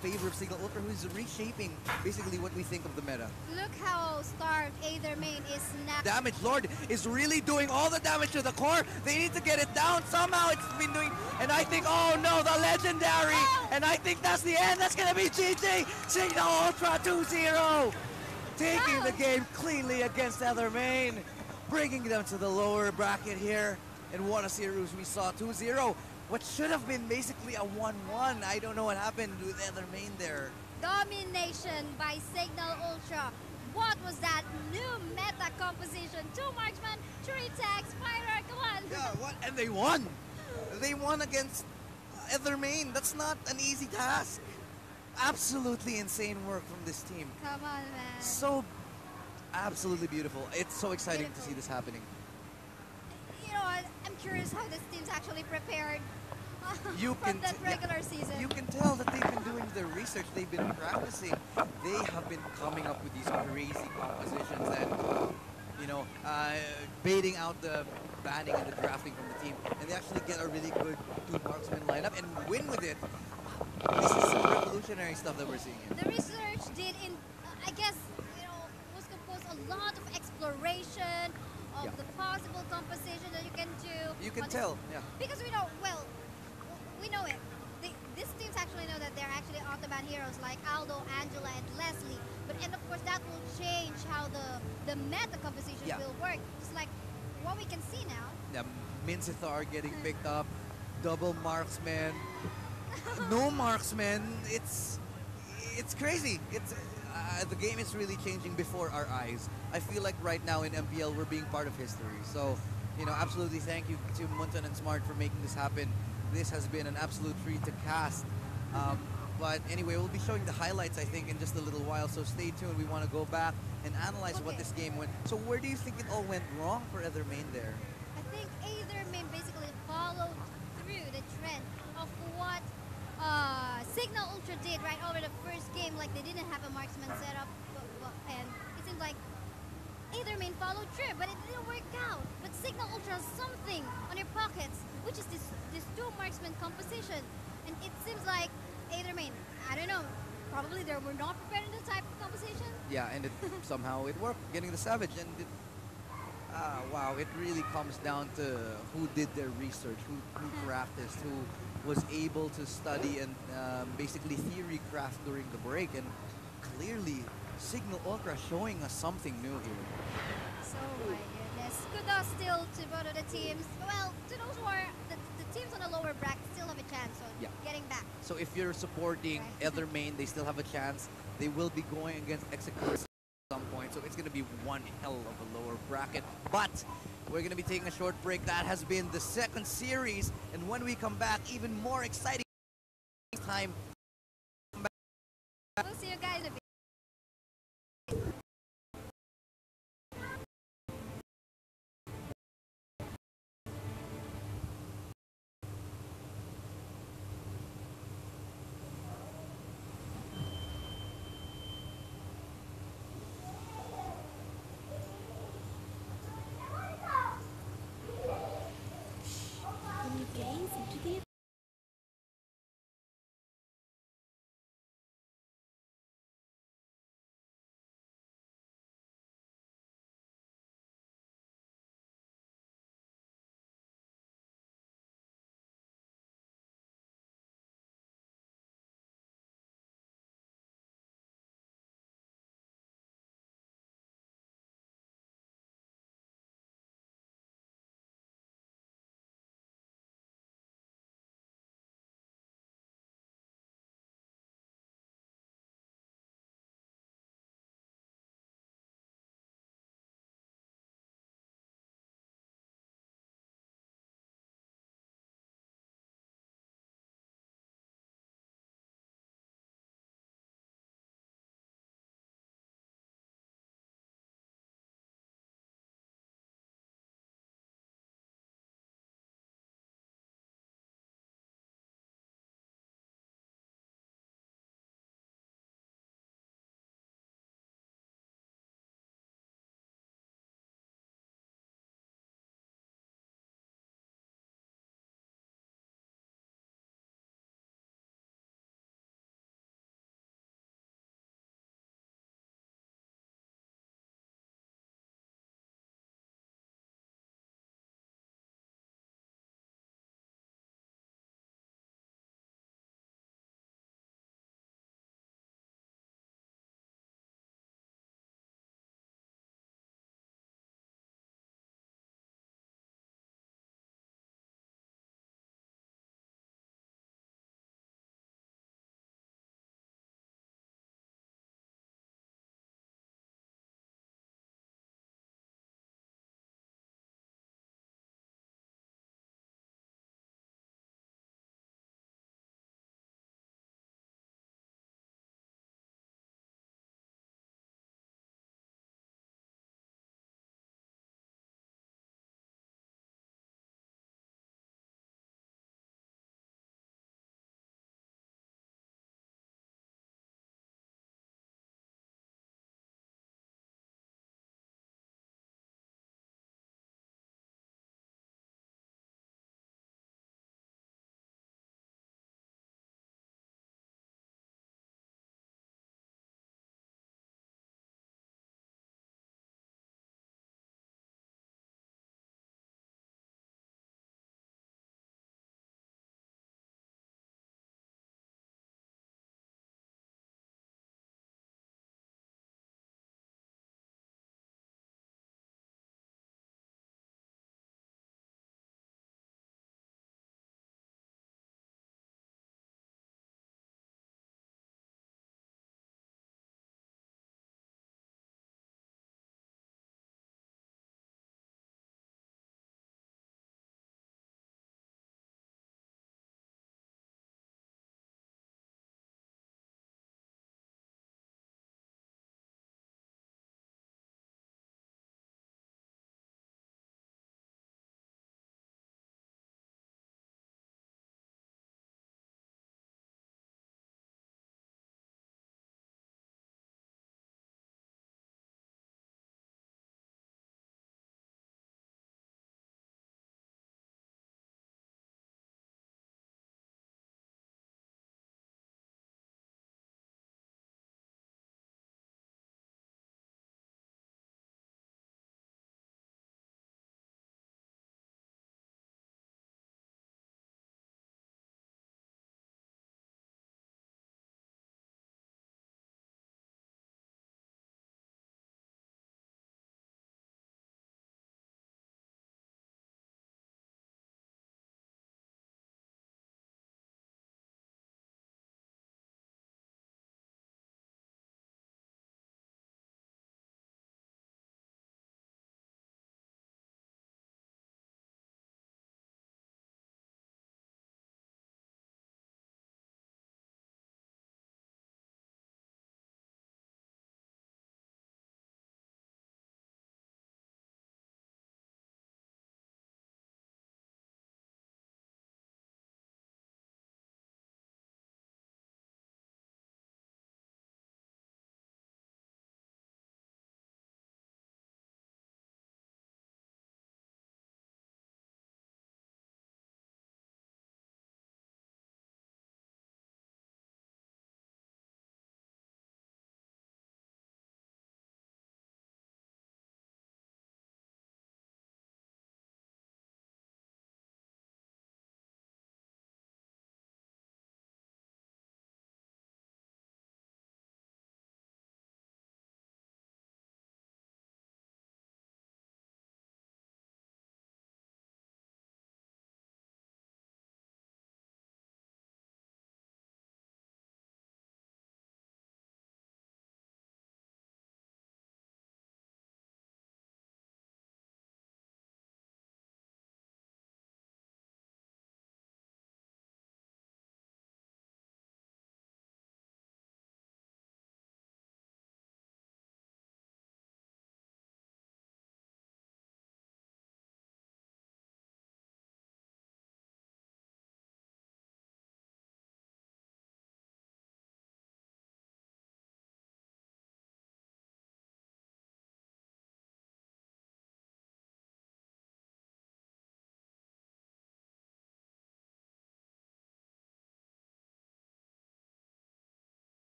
favor of Signal Ultra, who's reshaping basically what we think of the meta. Look how starved Aether Main is snapping. Damage Lord is really doing all the damage to the core. They need to get it down. Somehow it's been doing, and I think, oh no, the legendary. Oh. And I think that's the end. That's gonna be GG. Signal Ultra 2-0. Taking the game cleanly against Aether Main, bringing them to the lower bracket here. And what a series we saw, 2-0. What should have been basically a 1-1. I don't know what happened with Aether Main there. Domination by Signal Ultra. What was that new meta composition? 2 marksman, 3 tags, Pyro, come on. Yeah, what? And they won. They won against Aether Main. That's not an easy task. Absolutely insane work from this team. Come on, man. So absolutely beautiful. It's so exciting to see this happening. You know, I'm curious how this team's actually prepared You from can the regular season. You can tell that they've been doing their research. They've been practicing. They have been coming up with these crazy compositions and, you know, baiting out the banning and the drafting from the team. And they actually get a really good 2 marksman lineup and win with it. This is some revolutionary stuff that we're seeing here. The research did in, I guess, you know, was composed a lot of exploration of Yeah. the possible composition that you can do. You can on tell, yeah. Because we know, well, we know it. These teams actually know that they're actually autoban heroes like Aldo, Angela, and Leslie. And of course, that will change how the meta composition Yeah. will work. Just like what we can see now. Yeah, Minsithar getting picked up, double marksman, no marksman. It's crazy. It's the game is really changing before our eyes. I feel like right now in MPL we're being part of history. So, you know, absolutely thank you to Munton and Smart for making this happen. This has been an absolute treat to cast. But anyway, we'll be showing the highlights, I think, in just a little while. So stay tuned. We want to go back and analyze what this game went. So where do you think it all went wrong for Aether Main there? I think Aether Main basically followed through the trend of what Signal Ultra did right over the first game. Like they didn't have a marksman setup, and it seems like Aether Main followed through, but it didn't work out. But Signal Ultra has something on their pockets, which is this 2 marksman composition, and it seems like Aether Main, I don't know, probably they were not prepared in this type of composition. Yeah, and somehow it worked, getting the Savage. And wow, it really comes down to who did their research, who practiced, who was able to study and basically theory craft during the break. And clearly, Signal Ultra showing us something new here. So, my goodness. Kudos still to both of the teams. Well, to those who are, the teams on the lower bracket still have a chance on getting back. So if you're supporting Aether Main, they still have a chance. They will be going against Executor at some point. So it's going to be one hell of a lower bracket. But we're going to be taking a short break. That has been the second series. And when we come back, even more exciting time. We'll see you guys in a bit. When you gaze into the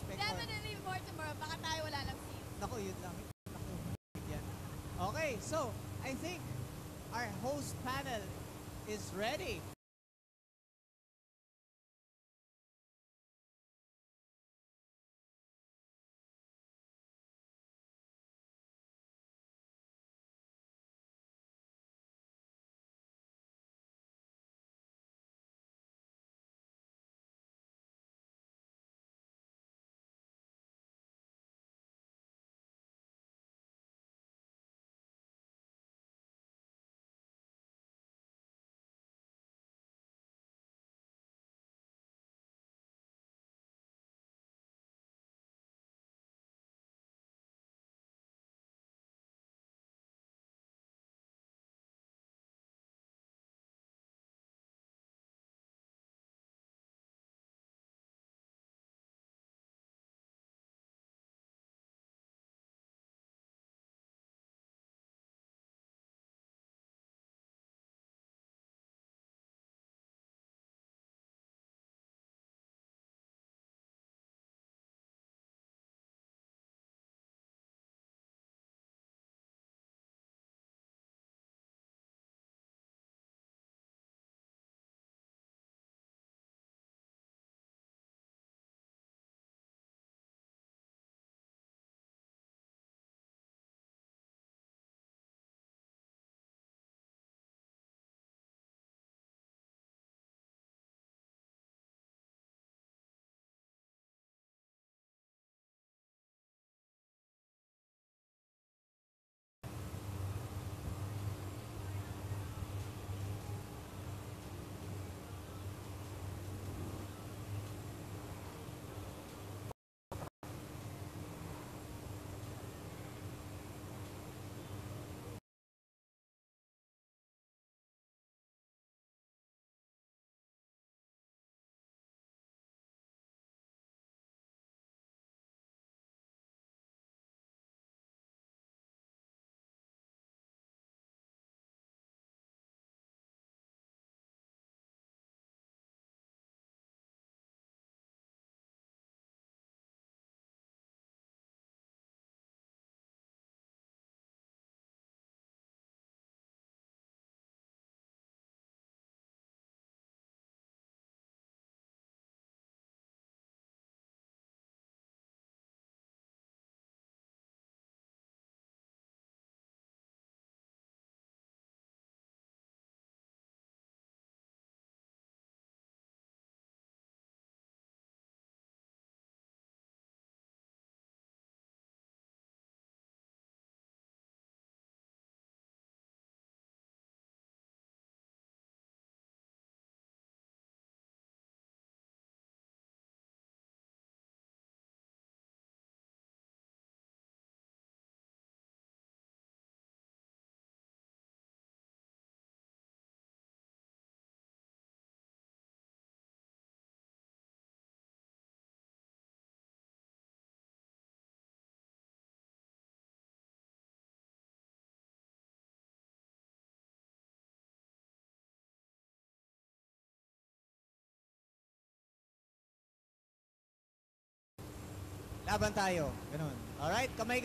expect more. Definitely more tomorrow. Baka tayo wala lang seat. Naku, yun lang. Naku, yan. Okay, so I think our host panel is ready. Laban tayo. Ganun. Alright, kamay.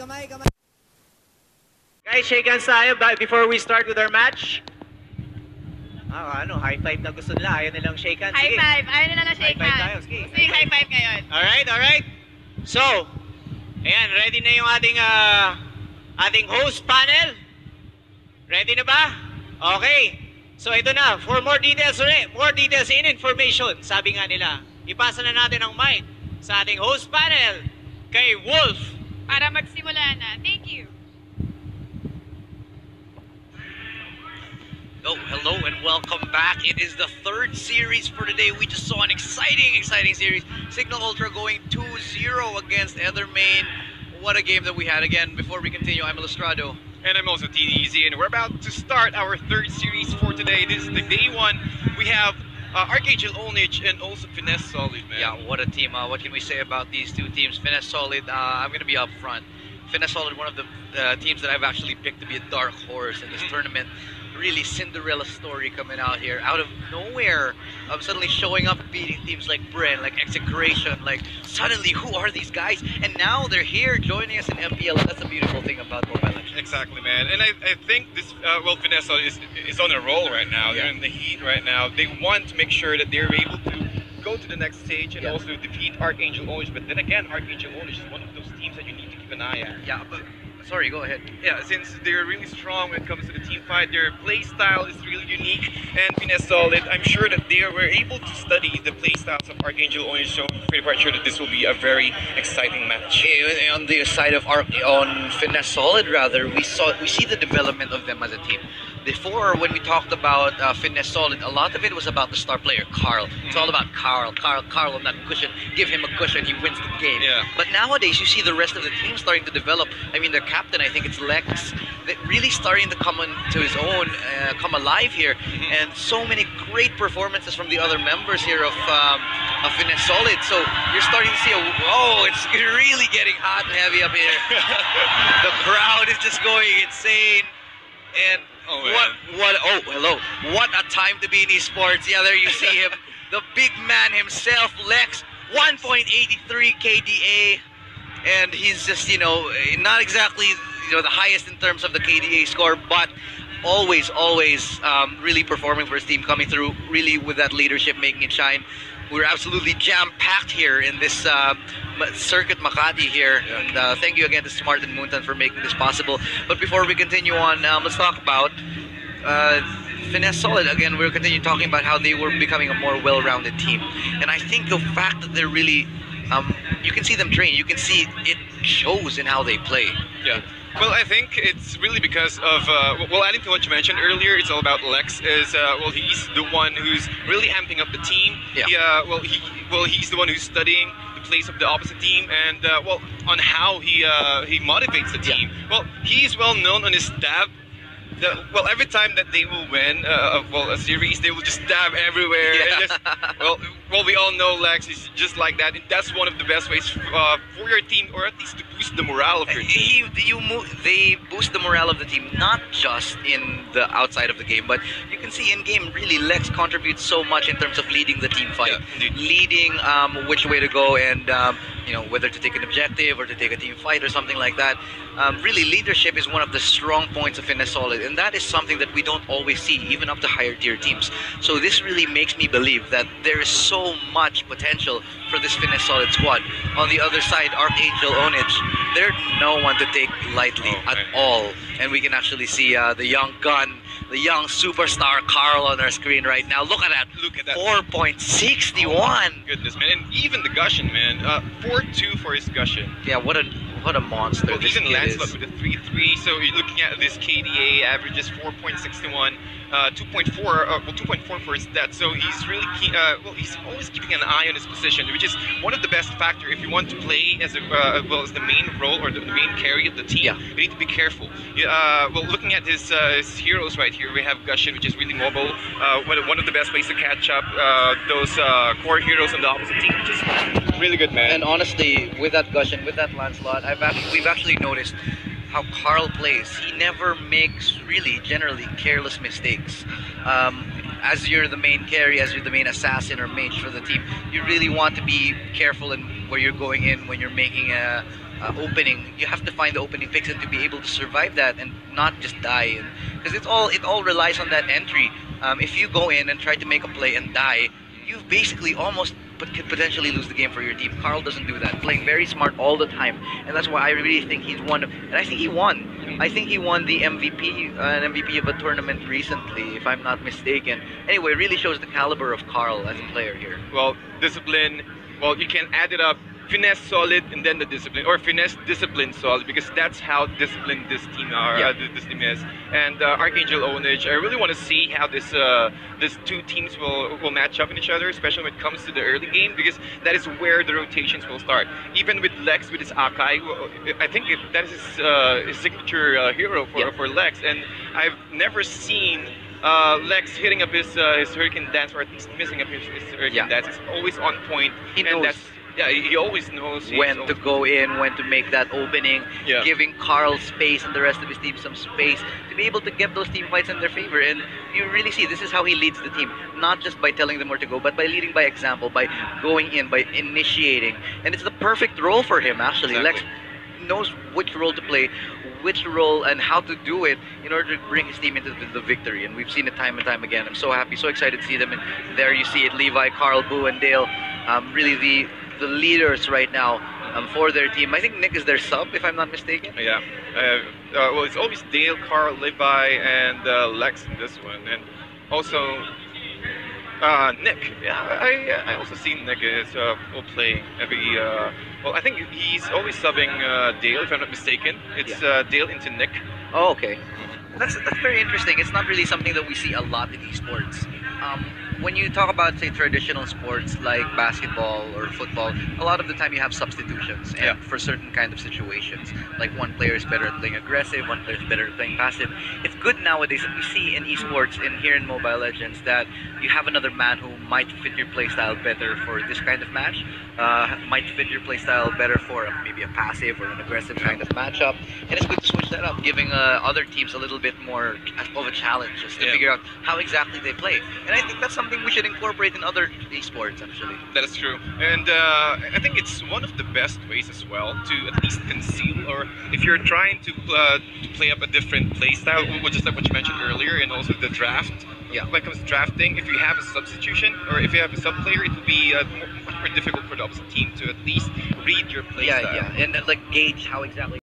Guys, shake hands tayo before we start with our match. High five na gusto nila. Ayaw nilang shake hands. High Sige. five. Ayaw nila na shake High five hands. tayo. Sige. Gusto yung high five ngayon. Alright. So, ayan, ready na yung ating host panel? Ready na ba? Okay. So, ito na. For more details and information, sabi nga nila, ipasa na natin ang mic sa ating host panel kay Wolf. Para magsimula na. Thank you. Oh, hello and welcome back. It is the third series for today. We just saw an exciting series. Signal Ultra going 2-0 against Ethermain. What a game that we had. Again, before we continue, I'm Estrado. And I'm also TDZ, and we're about to start our third series for today. This is the day one. We have Archangel Olnich and also Finesse Solid, man. Yeah, what a team. What can we say about these two teams? Finesse Solid, I'm going to be up front. Finesse Solid, one of the teams that I've actually picked to be a dark horse in this tournament. Really Cinderella story coming out here, out of nowhere, suddenly showing up, beating teams like Bren, like Execration, like suddenly, who are these guys? And now they're here joining us in MPL. That's the beautiful thing about Mobile Legends. Exactly, man. And I think this, Finesse is on a roll right now. They're in the heat right now. They want to make sure that they're able to go to the next stage and also defeat Archangel Orange. But then again, Archangel Orange is one of those teams that you need to keep an eye at. Yeah, but sorry, go ahead. Yeah, since they're really strong when it comes to the team fight, their play style is really unique. And Finesse Solid, I'm sure that they were able to study the play styles of Archangel Orange, so I'm pretty quite sure that this will be a very exciting match. On the side of on Finesse Solid, rather, we see the development of them as a team. Before, when we talked about Finesse Solid, a lot of it was about the star player, Carl. It's all about Carl on that cushion. Give him a cushion, he wins the game. Yeah. But nowadays, you see the rest of the team starting to develop. I mean, their captain, I think it's Lex, that really starting to come into his own, come alive here. And so many great performances from the other members here of Finesse Solid. So you're starting to see, it's really getting hot and heavy up here. The crowd is just going insane. And hello. What a time to be in esports. Yeah, there you see him. The big man himself, Lex, 1.83 KDA. And he's just, not exactly, the highest in terms of the KDA score, but always really performing for his team, coming through really with that leadership, making it shine. We're absolutely jam-packed here in this Circuit Makati here. And thank you again to Smart and Moontan for making this possible. But before we continue on, let's talk about Finesse Solid. Again, we'll continue talking about how they were becoming a more well-rounded team. And I think the fact that they're really, you can see them train, you can see it shows in how they play. Yeah. Well, I think it's really because of, adding to what you mentioned earlier, it's all about Lex. He's the one who's really amping up the team. Yeah. He's the one who's studying the plays of the opposite team and, on how he motivates the team. Yeah. Well, he's well known on his stab. Every time that they will win a series, they will just stab everywhere. Yeah. And we all know Lex is just like that. And that's one of the best ways for your team, or at least to boost the morale of your team. They boost the morale of the team, not just in the outside of the game, but you can see in game. Really, Lex contributes so much in terms of leading the team fight, leading which way to go, and whether to take an objective or to take a team fight or something like that. Really, leadership is one of the strong points of Finesse Solid, and that is something that we don't always see, even up to higher tier teams. So this really makes me believe that there is so much potential for this Finesse Solid squad. On the other side, Archangel Onage, they're no one to take lightly at all. And we can actually see the young gun, the young superstar Carl on our screen right now. Look at that. 4.61. Goodness, man. And even the Gushin, man. 4-2 for his Gushin. Yeah, what a monster this even kid Lancelot is. with a 3-3, so you're looking at this KDA averages 4.61, 2.4 for his stats. So he's really keen, he's always keeping an eye on his position, which is one of the best factors if you want to play as as the main role or the main carry of the team. Yeah. You need to be careful. Looking at his heroes right here, we have Gushin, which is really mobile. One of the best ways to catch up those core heroes on the opposite team, which is really good, man. And honestly, with that Gushin, with that Lancelot, we've actually noticed how Carl plays. He never makes really generally careless mistakes. As you're the main carry, as you're the main assassin or mage for the team, you really want to be careful in where you're going in when you're making a opening. You have to find the opening picks and to be able to survive that and not just die. Because it all relies on that entry. If you go in and try to make a play and die, you basically almost could potentially lose the game for your team. Carl doesn't do that, playing very smart all the time, and that's why I really think he's one of, and I think he won. I think he won the MVP, an MVP of a tournament recently, if I'm not mistaken. Anyway, it really shows the caliber of Carl as a player here. Well, discipline, you can add it up. Finesse Solid and then the discipline, or Finesse Discipline Solid, because that's how disciplined this team this team is. And Archangel Onage, I really want to see how this two teams will match up in each other, especially when it comes to the early game, because that is where the rotations will start. Even with Lex with his Akai, I think that is his signature hero for Lex, and I've never seen Lex hitting up his Hurricane Dance, or at least missing up his Hurricane Dance. It's always on point. He knows. Yeah, he always knows when to go in, when to make that opening, Yeah. giving Carl space and the rest of his team some space to be able to get those team fights in their favor. And you really see this is how he leads the team, not just by telling them where to go, but by leading by example, by going in, by initiating. And it's the perfect role for him, actually. Exactly. Lex knows which role to play, which role and how to do it in order to bring his team into the victory. And we've seen it time and time again. I'm so happy, so excited to see them. And there you see it, Levi, Carl, Boo, and Dale, really the leaders right now for their team. I think Nick is their sub, if I'm not mistaken. Yeah. Well, it's always Dale, Carl, Levi, and Lex in this one, and also Nick. Yeah, I also see Nick is will play every. Well, I think he's always subbing Dale, if I'm not mistaken. It's Dale into Nick. Oh, okay. That's very interesting. It's not really something that we see a lot in esports. When you talk about, say, traditional sports like basketball or football, a lot of the time you have substitutions and for certain kind of situations. Like one player is better at playing aggressive, one player is better at playing passive. It's good nowadays that we see in esports and here in Mobile Legends that you have another man who might fit your playstyle better for this kind of match, might fit your playstyle better for maybe a passive or an aggressive kind of matchup. And it's good to switch that up, giving other teams a little bit more of a challenge just to figure out how exactly they play. And I think that's something we should incorporate in other esports, actually. That is true, and I think it's one of the best ways as well to at least conceal, or if you're trying to play up a different play style, just like what you mentioned earlier, and also the draft. Yeah. When it comes to drafting, if you have a substitution or if you have a sub player, it will be much more difficult for the opposite team to at least read your play style. And like gauge how exactly